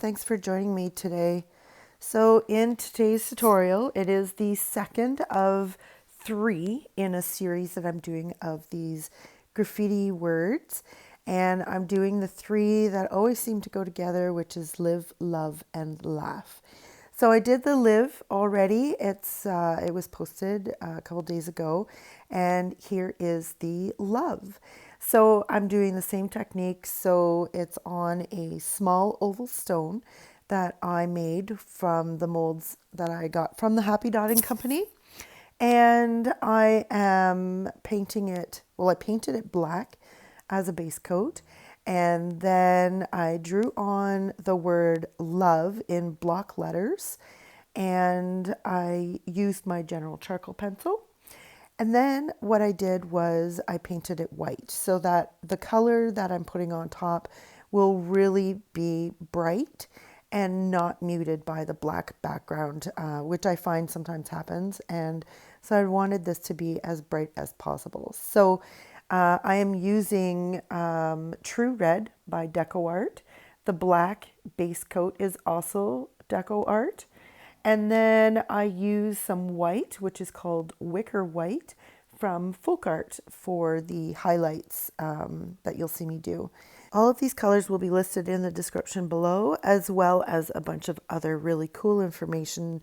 thanks for joining me today. So in today's tutorial, it is the second of 3 in a series that I'm doing of these graffiti words. And I'm doing the 3 that always seem to go together, which is live, love, and laugh. So I did the live already. It was posted a couple days ago, and here is the love. So I'm doing the same technique. So it's on a small oval stone that I made from the molds that I got from the Happy Dotting Company. And I am painting it, well, I painted it black as a base coat. And then I drew on the word love in block letters. And I used my general charcoal pencil. And then what I did was I painted it white so that the color that I'm putting on top will really be bright and not muted by the black background, which I find sometimes happens. And so I wanted this to be as bright as possible. So I am using True Red by DecoArt. The black base coat is also DecoArt. And then I use some white, which is called Wicker white from FolkArt for the highlights that you'll see me do. All of these colors will be listed in the description below, as well as a bunch of other really cool information,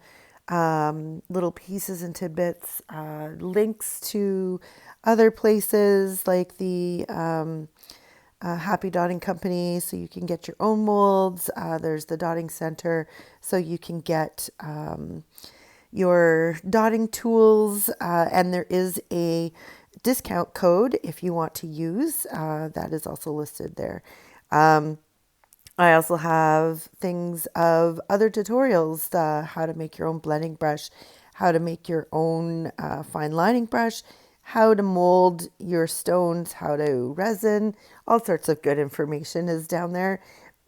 little pieces and tidbits, links to other places like the Happy Dotting Company, so you can get your own molds. There's the Dotting Center, so you can get your dotting tools, and there is a discount code if you want to use. That is also listed there. I also have things of other tutorials, how to make your own blending brush, how to make your own fine lining brush, how to mold your stones, how to resin, all sorts of good information is down there.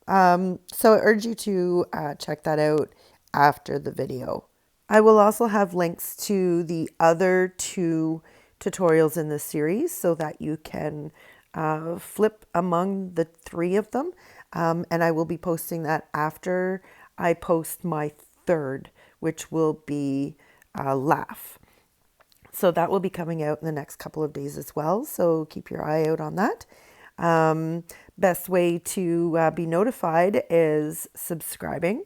So I urge you to check that out after the video. I will also have links to the other 2 tutorials in this series so that you can flip among the 3 of them. And I will be posting that after I post my 3rd, which will be laugh. So that will be coming out in the next couple of days as well. So keep your eye out on that. Best way to be notified is subscribing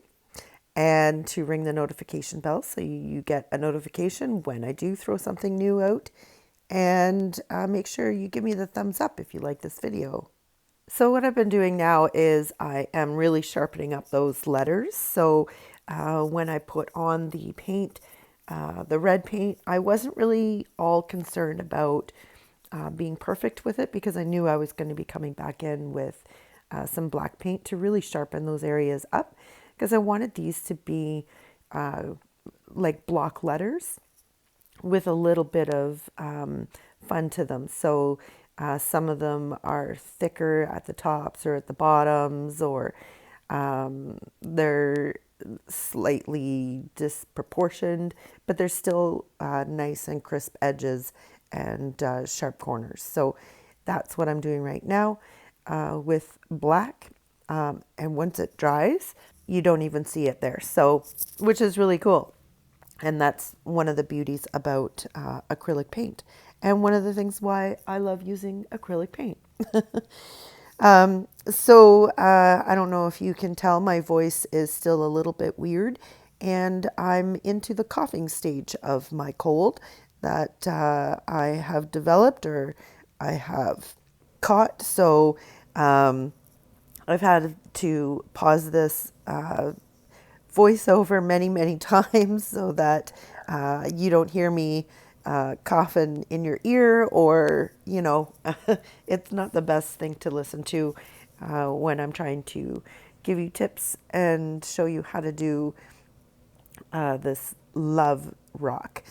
and to ring the notification bell so you get a notification when I do throw something new out. And make sure you give me the thumbs up if you like this video. So what I've been doing now is I am really sharpening up those letters. So when I put on the paint, the red paint, I wasn't really all concerned about being perfect with it because I knew I was going to be coming back in with some black paint to really sharpen those areas up, because I wanted these to be like block letters with a little bit of fun to them. So some of them are thicker at the tops or at the bottoms, or they're slightly disproportioned, but they're still nice and crisp edges and sharp corners. So that's what I'm doing right now with black. And once it dries, you don't even see it there. So, which is really cool. And that's one of the beauties about acrylic paint. And one of the things why I love using acrylic paint. I don't know if you can tell, my voice is still a little bit weird. And I'm into the coughing stage of my cold that I have developed, or I have caught. So I've had to pause this voiceover many times so that you don't hear me coughing in your ear, or it's not the best thing to listen to when I'm trying to give you tips and show you how to do this love rock.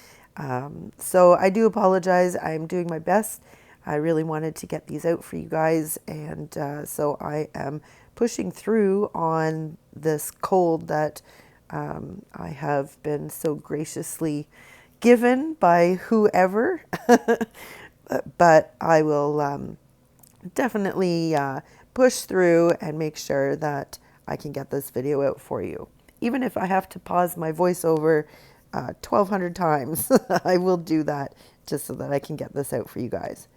So I do apologize. I'm doing my best. I really wanted to get these out for you guys, and so I am pushing through on this cold that I have been so graciously given by whoever. But I will definitely push through and make sure that I can get this video out for you. Even if I have to pause my voiceover 1,200 times, I will do that just so that I can get this out for you guys.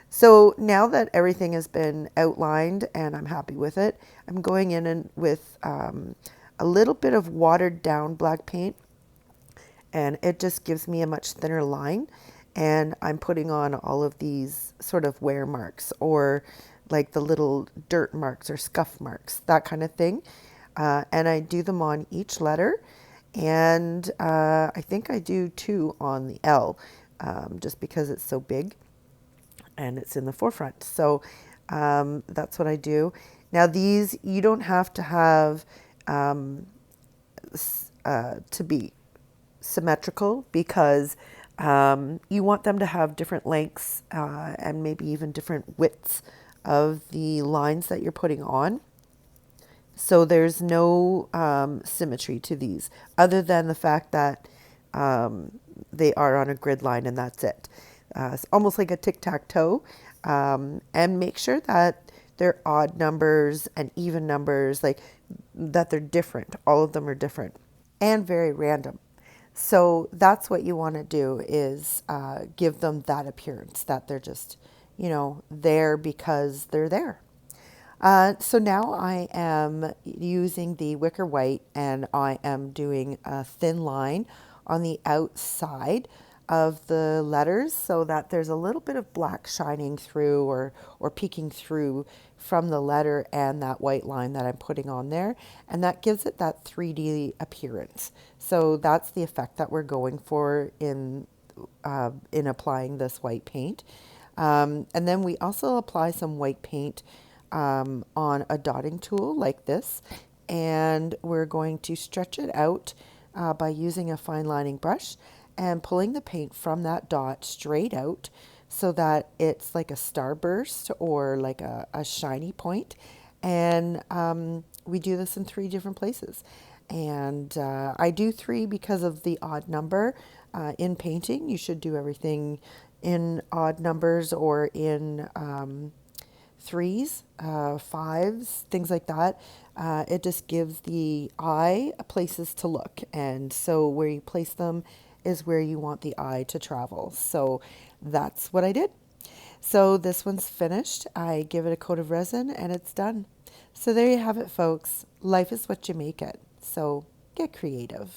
So now that everything has been outlined and I'm happy with it, I'm going in and with a little bit of watered down black paint, and it just gives me a much thinner line. And I'm putting on all of these sort of wear marks, or like the little dirt marks or scuff marks, that kind of thing. And I do them on each letter. And I think I do 2 on the L, just because it's so big and it's in the forefront. So that's what I do. Now these, you don't have to have to be symmetrical, because you want them to have different lengths and maybe even different widths of the lines that you're putting on. So there's no symmetry to these, other than the fact that they are on a grid line, and that's it. It's almost like a tic-tac-toe. And make sure that they're odd numbers and even numbers, like that they're different. All of them are different and very random. So that's what you want to do, is give them that appearance, that they're just, there because they're there. So now I am using the Wicker white, and I am doing a thin line on the outside of the letters, so that there's a little bit of black shining through, or peeking through from the letter and that white line that I'm putting on there. And that gives it that 3D appearance. So that's the effect that we're going for in applying this white paint. And then we also apply some white paint on a dotting tool like this, and we're going to stretch it out by using a fine lining brush and pulling the paint from that dot straight out, so that it's like a starburst or like a shiny point. And we do this in 3 different places. And I do 3 because of the odd number. In painting, you should do everything in odd numbers, or in 3s, 5s, things like that. It just gives the eye places to look. And so where you place them is where you want the eye to travel. So that's what I did. So this one's finished. I give it a coat of resin and it's done. So there you have it, folks. Life is what you make it. So get creative.